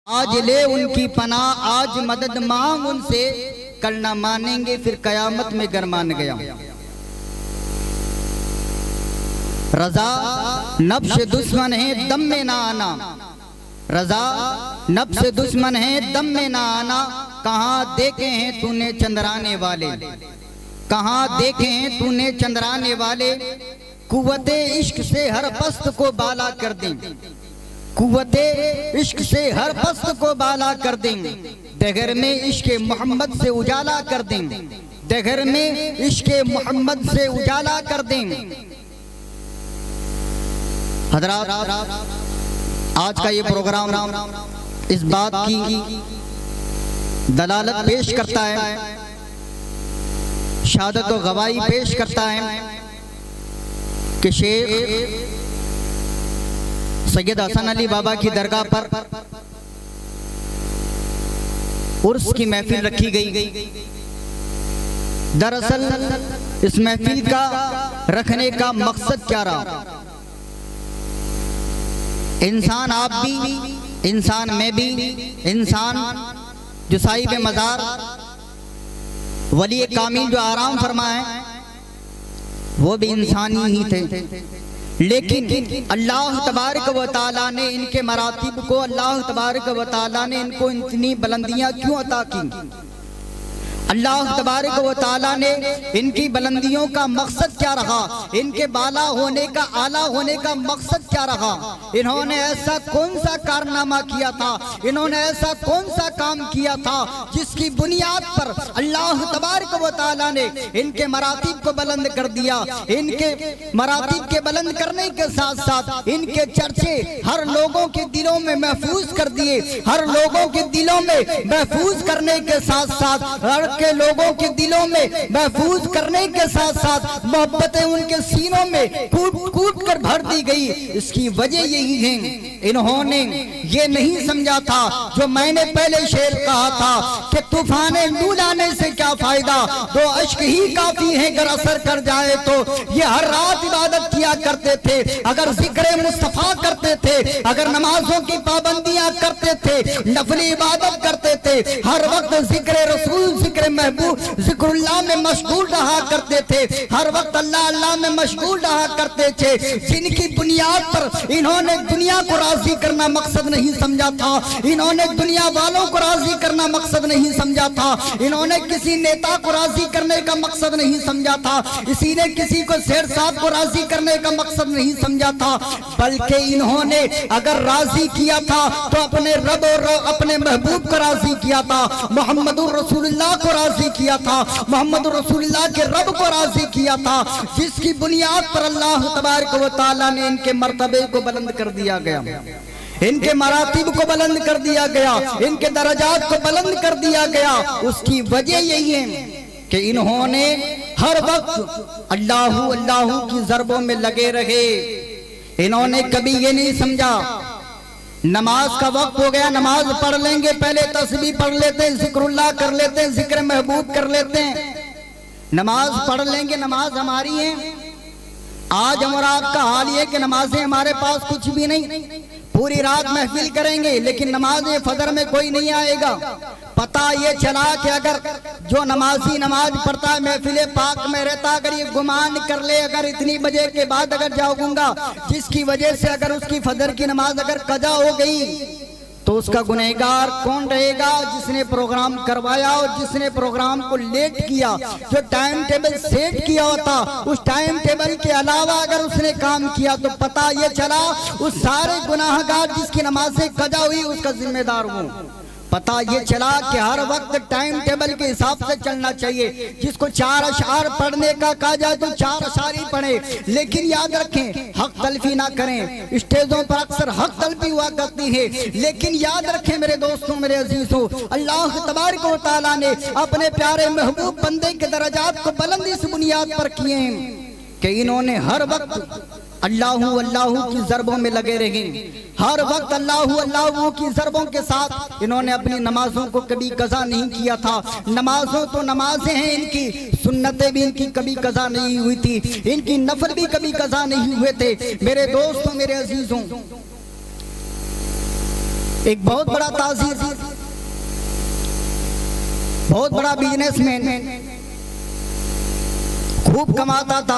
आज ले उनकी पनाह, आज मदद मांग उनसे, कल ना मानेंगे फिर कयामत में गरमान गया। रजा नफ्स दुश्मन है दम में ना आना, रजा नफ्स दुश्मन है दम में ना आना। कहाँ देखे हैं तूने चंद्राने वाले, कहाँ देखे हैं तूने चंद्राने वाले। कुव्वते इश्क से हर पस्त को बाला कर दें, कुव्वते इश्क से हर पस्त को बाला कर दें। दहर में इश्क मोहम्मद से उजाला कर दें, दहर में इश्क मोहम्मद से उजाला कर दें। हज़रात, आज का ये प्रोग्राम इस बात की दलालत पेश करता है, शहादत व गवाही पेश करता है कि शेख सैयद हसन अली बाबा की दरगाह पर उर्स की महफिल रखी गई। दरअसल इस महफिल का रखने का मकसद क्या रहा? इंसान आप भी, इंसान मैं भी, इंसान जो साहिब मज़ार वली कामिल जो आराम फरमाए वो भी इंसानी ही थे। लेकिन अल्लाह तबारक व तआला ने इनके मरातिब को, अल्लाह तबारक व तआला ने इनको इतनी बुलंदियां क्यों अता की? अल्लाह तबारक व तआला ने इनकी बुलंदियों का मकसद क्या रहा? इनके बाला होने का, आला होने का मकसद क्या रहा? इन्होंने ऐसा कौन सा कारनामा किया था, इन्होंने ऐसा कौन सा काम किया था जिसकी बुनियाद पर अल्लाह तबारक व तआला ने इनके मरातिब को बुलंद कर दिया। इनके मरातिब के बुलंद करने के साथ साथ इनके चर्चे हर लोगों के दिलों में महफूज कर दिए। हर लोगों के दिलों में महफूज करने के साथ साथ के लोगों के दिलों में महफूज करने के साथ साथ मोहब्बतें उनके सीनों में कूट कूट कर भर दी गई। इसकी वजह यही है, इन्होंने ये नहीं समझा था जो मैंने पहले शेर कहा था कि तूफाने लूल आने से क्या फायदा, दो अश्क ही काफी है अगर असर कर जाए तो। ये हर रात इबादत किया करते थे, अगर जिक्र मुस्तफा करते थे, अगर नमाजों की पाबंदियां करते थे, नफली इबादत करते थे, हर वक्त जिक्र रसूल, जिक्र महबूब, जिक्रुल्लाह में मशगूल रहा करते थे, हर वक्त अल्लाह अल्लाह में मशगूल रहा करते थे। जिनकी बुनियाद पर इन्होंने दुनिया को राजी करना मकसद नहीं समझा था, इन्होंने दुनिया वालों को राजी करना मकसद नहीं समझा था, इन्होंने किसी नेता को राजी करने का मकसद नहीं समझा था, इसी ने किसी को शेर साहब को राजी करने का मकसद नहीं समझा था, बल्कि इन्होंने अगर राजी किया था तो अपने रब और अपने महबूब को राजी किया था, मोहम्मदुर रसूलुल्लाह को राजी किया था, मोहम्मद रसूलुल्लाह के रब को राजी किया था, जिसकी बुनियाद पर अल्लाह तबारक व तआला ने इनके मर्तबे को बुलंद कर दिया गया, इनके मरातिब को बुलंद कर दिया गया, इनके दर्जात को बुलंद कर दिया गया। उसकी वजह यही है कि इन्होंने हर वक्त अल्लाह अल्लाह की ज़रबों में लगे रहे। इन्होंने कभी ये नहीं समझा नमाज का वक्त हो गया, नमाज पढ़ लेंगे, पहले तस्बीह पढ़ लेते हैं, जिक्रुल्लाह कर लेते हैं, जिक्र महबूब कर लेते हैं, नमाज पढ़ लेंगे, नमाज हमारी है। आज हमारा आपका हाल ये कि नमाजें हमारे पास कुछ भी नहीं, पूरी रात महफिल करेंगे लेकिन नमाज फजर में कोई नहीं आएगा। पता ये चला कि अगर जो नमाजी नमाज पढ़ता है महफिल पाक में रहता, अगर ये गुमान कर ले अगर इतनी बजे के बाद अगर जाऊंगा, जिसकी वजह से अगर उसकी फजर की नमाज अगर कजा हो गई तो उसका गुनहगार कौन रहेगा? जिसने प्रोग्राम करवाया और जिसने प्रोग्राम को लेट किया, जो टाइम टेबल सेट किया होता उस टाइम टेबल के अलावा अगर उसने काम किया तो पता ये चला उस सारे गुनाहगार जिसकी नमाज़ें कजा हुई उसका जिम्मेदार हूँ। पता ये चला कि हर वक्त टाइम टेबल के हिसाब से चलना चाहिए। जिसको 4 अशआर पढ़ने का कहा जाए तो 4 अशआर ही पढ़े, लेकिन याद रखें हक तलफी ना करें। स्टेजों पर अक्सर हक तलफी हुआ करती है, लेकिन याद रखें मेरे दोस्तों, मेरे अजीजों, अल्लाह तबारक व तआला ने अपने प्यारे महबूब बंदे के दर्जात को बुलंद इस बुनियाद पर किए हैं कि इन्होंने हर वक्त अल्लाहू अल्लाहू की ज़रबों में लगे रहे। हर वक्त अल्लाहू अल्लाहू की ज़रबों के साथ इन्होंने अपनी नमाजों को कभी कज़ा नहीं किया था। नमाजों तो नमाजें हैं, इनकी सुन्नतें भी इनकी कभी कज़ा नहीं हुई थी, इनकी नफल भी कभी कज़ा नहीं हुए थे। मेरे दोस्तों, मेरे अजीजों, एक बहुत बड़ा ताजिर, बहुत बड़ा बिजनेसमैन, खूब कमाता था,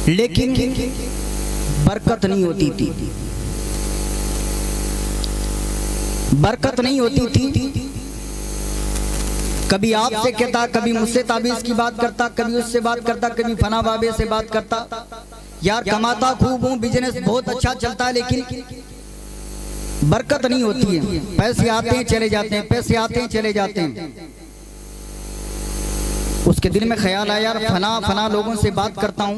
लेकिन बरकत नहीं होती थी, बरकत नहीं होती थी। कभी आपसे कहता, कभी मुझसे ताबीज की बात करता, कभी उससे बात करता, कभी फना बाबे से बात करता। यार कमाता खूब हूँ, बिजनेस बहुत अच्छा चलता है, लेकिन बरकत नहीं होती है। पैसे आते हैं चले जाते हैं, पैसे आते हैं चले जाते हैं। उसके दिल में ख्याल आया, यार फना फना लोगों से बात करता हूँ,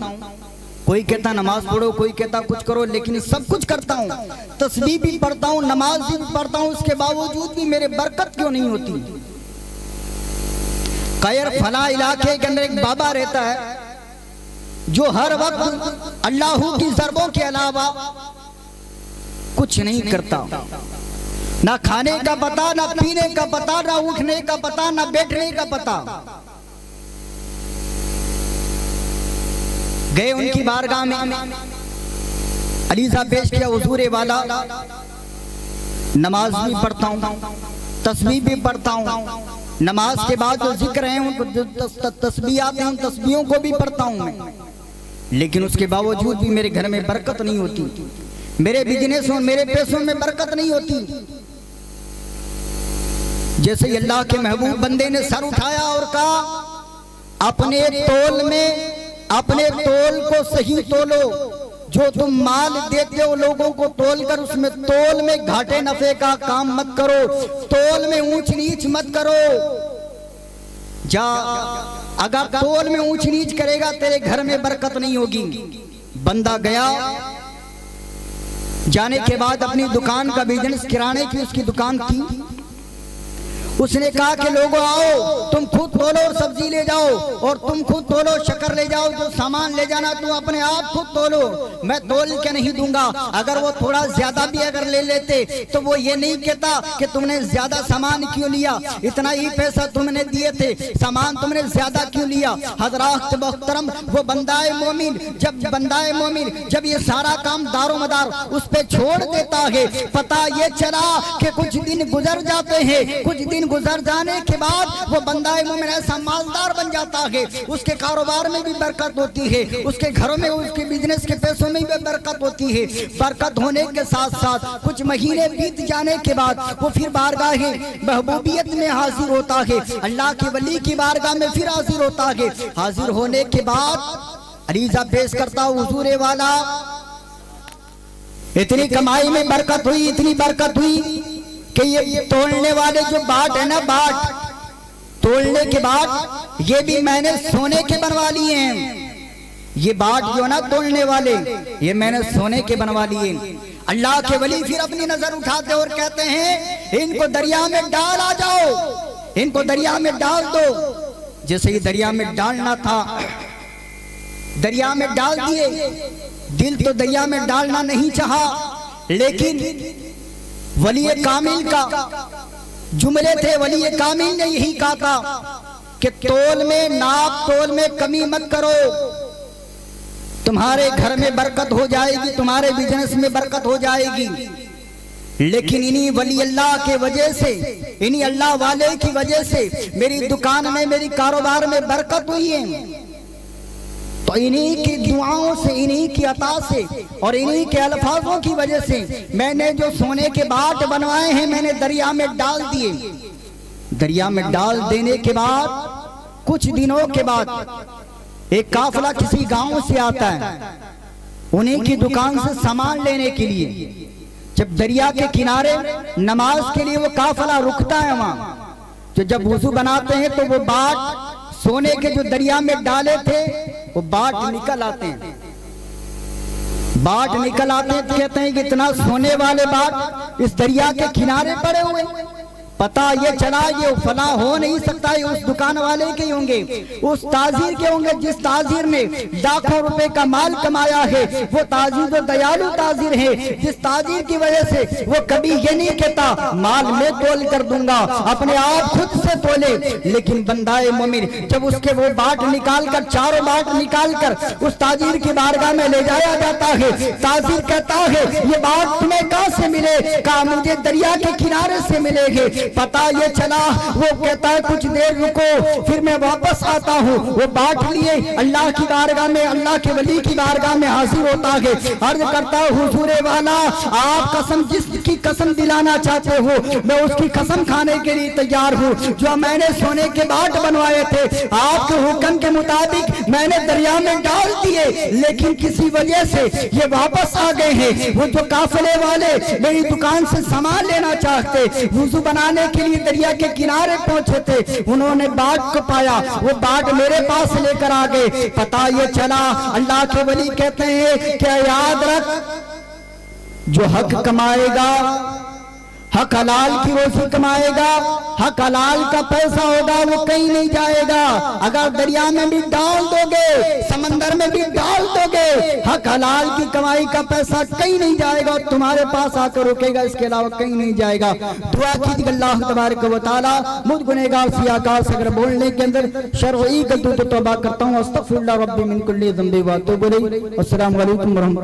कोई कहता नमाज पढ़ो, कोई कहता कुछ करो, लेकिन सब कुछ करता हूँ, तस्बीह भी पढ़ता हूँ, नमाज भी पढ़ता हूँ, उसके बावजूद भी मेरे बरकत क्यों नहीं होती। कायर फला इलाके के अंदर एक बाबा रहता है जो हर वक्त अल्लाह की ज़रबों के अलावा कुछ नहीं करता, ना खाने का पता, ना पीने का पता, ना उठने का पता, ना बैठने का पता। गए उनकी बारगाह में, अलीजा पेश किया, हुजूर वाला नमाज भी पढ़ता हूँ, तस्बीह भी पढ़ता हूँ, नमाज के बाद जो जिक्र है उनको तस्बीह आते हैं, उन तस्बीहों को भी पढ़ता हूँ मैं, लेकिन उसके बावजूद भी मेरे घर में बरकत नहीं होती, मेरे बिजनेस में, मेरे पैसों में बरकत नहीं होती। जैसे अल्लाह के महबूब बंदे ने सर उठाया और कहा, अपने तोल में, अपने तोल को सही तोलो, जो तुम माल देते हो लोगों को तोल कर, उसमें तोल में घाटे नफे का काम मत करो, तोल में ऊंच नीच मत करो। जा अगर तोल में ऊंच नीच करेगा तेरे घर में बरकत नहीं होगी। बंदा गया, जाने के बाद अपनी दुकान का बिजनेस, किराने की उसकी दुकान थी, उसने कहा कि लोगों आओ, तुम खुद तोलो और सब्जी ले जाओ, और तुम खुद तोलो, शक्कर ले जाओ, जो सामान ले जाना तुम अपने आप खुद तोलो, मैं तोल के नहीं दूंगा। अगर वो थोड़ा ज्यादा भी अगर ले लेते तो वो ये नहीं कहता कि तुमने ज्यादा सामान क्यों लिया, इतना ही पैसा तुमने दिए थे, सामान तुमने ज्यादा क्यों लिया। हज़रात मोहतरम, वो बंदाए मोमिन, जब बंदाए मोमिन जब ये सारा काम दारो मदार उस पे छोड़ देता है, पता ये चला कि कुछ दिन गुजर जाते हैं, कुछ दिन गुजर जाने के बाद वो बंदा मोमिन ऐसा मालदार बन जाता है, उसके कारोबार में भी बरकत होती है, उसके घरों में, उसके बिजनेस के पैसों में भी बरकत होती है। बरकत होने के साथ साथ कुछ महीने बीत जाने के बाद वो फिर बारगाह महबूबियत में हाजिर होता है, अल्लाह के वली की बारगाह में फिर हाजिर होता है। हाजिर होने के बाद अरीजा पेश करता, हुजूर वाला इतनी कमाई में बरकत हुई, इतनी बरकत हुई कि ये तोड़ने वाले जो बाट है ना, बाट तोड़ने के बाद ये भी मैंने सोने के बनवा लिए हैं, ये बाट जो ना तोड़ने वाले ये मैंने सोने के बनवा लिए। अल्लाह के वली फिर अपनी नजर उठाते और कहते हैं, इनको दरिया में डाल आ जाओ, इनको दरिया में डाल दो। जैसे ही दरिया में डालना था, दरिया में डाल दिए। दिल तो दरिया में डालना नहीं चाहा, लेकिन वली कामिल का जुमले थे, वली कामिल ने यही कहा था कि तोल में, नाप तोल में कमी मत करो, तुम्हारे घर में बरकत हो जाएगी, तुम्हारे बिजनेस में बरकत हो जाएगी। लेकिन इन्हीं वली अल्लाह के वजह से, इन्हीं अल्लाह वाले की वजह से मेरी दुकान में, मेरी कारोबार में बरकत हुई है। तो इन्हीं की दुआओं से, इन्हीं की अता से और इन्हीं के अल्फाजों की वजह से मैंने जो सोने के बाट बनवाए हैं मैंने दरिया में डाल दिए। दरिया में डाल देने के बाद कुछ दिनों के बाद एक काफिला किसी गांव से आता है, उन्हीं की दुकान से सामान लेने के लिए। जब दरिया के किनारे नमाज के लिए वो काफिला रुकता है वहां, तो जब वुजू बनाते हैं तो वो बाट सोने के जो दरिया में डाले थे वो बाट निकल आते हैं, बाट निकल आते हैं। कहते हैं कि इतना सोने वाले बाट इस दरिया के किनारे पड़े हुए, पता ये चला ये फला हो नहीं सकता, ये उस दुकान वाले के होंगे, उस ताजीर के होंगे जिस ताजीर ने लाखों रुपए का माल कमाया है। वो ताजीर तो दयालु ताजीर है, जिस ताजीर की वजह से वो कभी ये नहीं कहता माल मैं तोल कर दूंगा, अपने आप खुद से तोले। लेकिन बंदाए मोमिन जब उसके वो बाट निकाल कर, चारों बाट निकाल कर उस ताजीर की बारगाह में ले जाया जाता है, ताजीर कहता है ये बाट तुम्हें कहां से मिले? कहा मुझे दरिया के किनारे से मिलेंगे। पता ये चला, वो कहता है कुछ देर रुको फिर मैं वापस आता हूँ। वो बाट लिए अल्लाह की बारगाह में, अल्लाह के वली की बारगाह में हाजिर होता है, अर्ज करता है हुजूरे वाला आप कसम जिसकी कसम दिलाना चाहते हो मैं उसकी कसम खाने के लिए तैयार हूँ। जो मैंने सोने के बाट बनवाए थे आपके हुक्म के मुताबिक मैंने दरिया में डाल दिए, लेकिन किसी वजह से ये वापस आ गए हैं। वो जो काफिले वाले मेरी दुकान से सामान लेना चाहते, वुजू बनाने के लिए दरिया के किनारे पहुंचे थे, उन्होंने बाट को पाया, वो बाट मेरे पास लेकर आ गए। पता ये चला अल्लाह के वली कहते हैं क्या याद रख जो हक कमाएगा, हक हलाल की रोजी कमाएगा, हक हलाल का पैसा होगा वो कहीं नहीं जाएगा। अगर दरिया में भी डाल दोगे, समंदर में भी डाल दोगे, हक हलाल की कमाई का पैसा कहीं नहीं जाएगा, तुम्हारे पास आकर रुकेगा, इसके अलावा कहीं नहीं जाएगा। दुआ कीजिए अल्लाह तबारक व तआला मुझ गुनहगार से आकाश अगर बोलने के अंदर शर्ई गलती तो तौबा करता हूँ, अस्तगफिरुल्लाह रब्बी मिन कुल्ली ज़ंबि व अतूबु इलैह। अस्सलामु अलैकुम व रहमतुल्लाह।